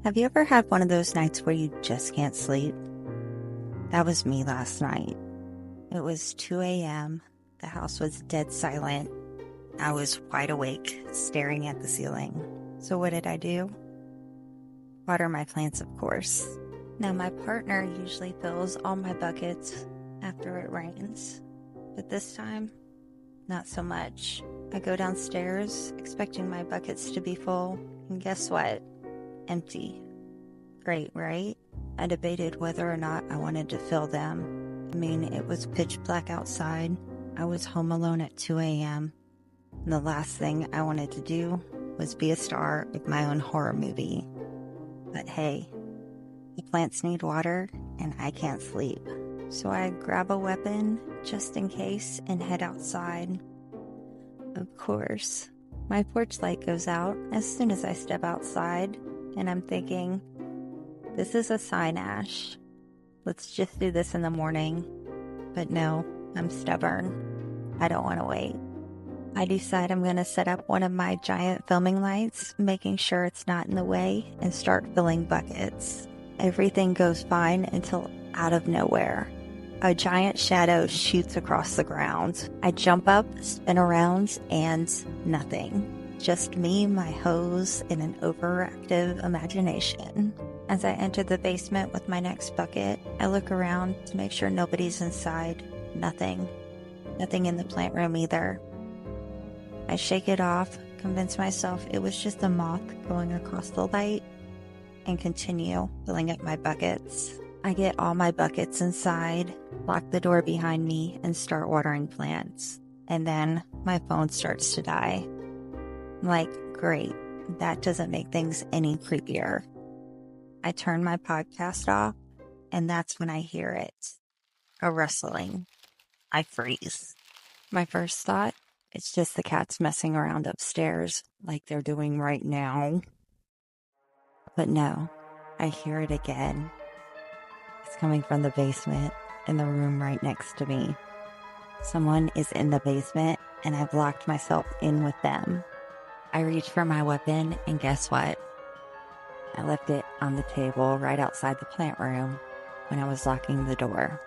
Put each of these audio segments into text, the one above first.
Have you ever had one of those nights where you just can't sleep? That was me last night. It was 2 a.m. The house was dead silent. I was wide awake, staring at the ceiling. So what did I do? Water my plants, of course. Now, my partner usually fills all my buckets after it rains. But this time, not so much. I go downstairs expecting my buckets to be full, and guess what? Empty. Great, right? I debated whether or not I wanted to fill them. I mean, it was pitch black outside. I was home alone at 2 a.m. And the last thing I wanted to do was be a star of my own horror movie. But hey, the plants need water and I can't sleep. So I grab a weapon just in case and head outside. Of course, my porch light goes out as soon as I step outside, and I'm thinking, this is a sign, Ash. Let's just do this in the morning. But no, I'm stubborn. I don't want to wait. I decide I'm going to set up one of my giant filming lights, making sure it's not in the way, and start filling buckets. Everything goes fine until out of nowhere, a giant shadow shoots across the ground. I jump up, spin around, and nothing. Just me, my hose, and an overactive imagination. As I enter the basement with my next bucket, I look around to make sure nobody's inside. Nothing. Nothing in the plant room either. I shake it off, convince myself it was just a moth going across the light, and continue filling up my buckets. I get all my buckets inside, lock the door behind me, and start watering plants. And then my phone starts to die. I'm like, great, that doesn't make things any creepier. I turn my podcast off, and that's when I hear it. A rustling. I freeze. My first thought, it's just the cats messing around upstairs like they're doing right now. But no, I hear it again. It's coming from the basement in the room right next to me. Someone is in the basement, and I've locked myself in with them. I reach for my weapon, and guess what? I left it on the table right outside the plant room when I was locking the door.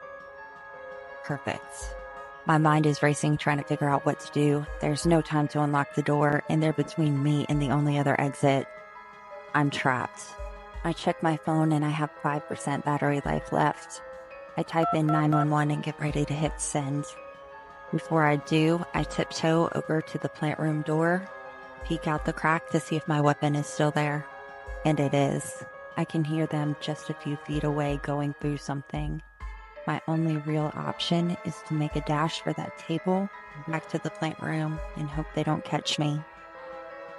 Perfect. My mind is racing, trying to figure out what to do. There's no time to unlock the door, and they're between me and the only other exit. I'm trapped. I check my phone, and I have 5% battery life left. I type in 911 and get ready to hit send. Before I do, I tiptoe over to the plant room door, peek out the crack to see if my weapon is still there. And it is. I can hear them just a few feet away going through something. My only real option is to make a dash for that table, back to the plant room, and hope they don't catch me.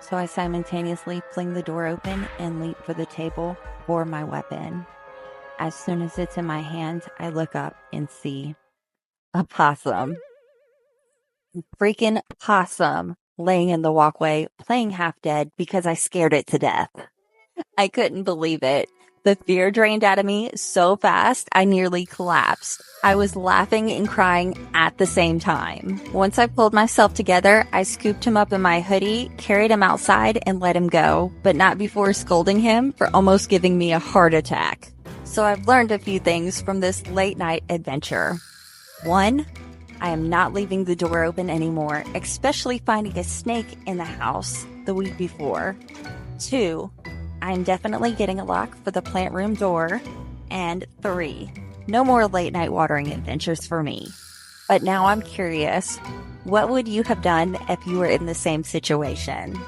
So I simultaneously fling the door open and leap for the table for my weapon. As soon as it's in my hand, I look up and see a possum. Freaking possum laying in the walkway, playing half dead because I scared it to death. I couldn't believe it. The fear drained out of me so fast, I nearly collapsed. I was laughing and crying at the same time. Once I pulled myself together, I scooped him up in my hoodie, carried him outside, and let him go, but not before scolding him for almost giving me a heart attack. So I've learned a few things from this late night adventure. 1, I am not leaving the door open anymore, especially finding a snake in the house the week before. 2, I'm definitely getting a lock for the plant room door. And 3, no more late night watering adventures for me. But now I'm curious, what would you have done if you were in the same situation?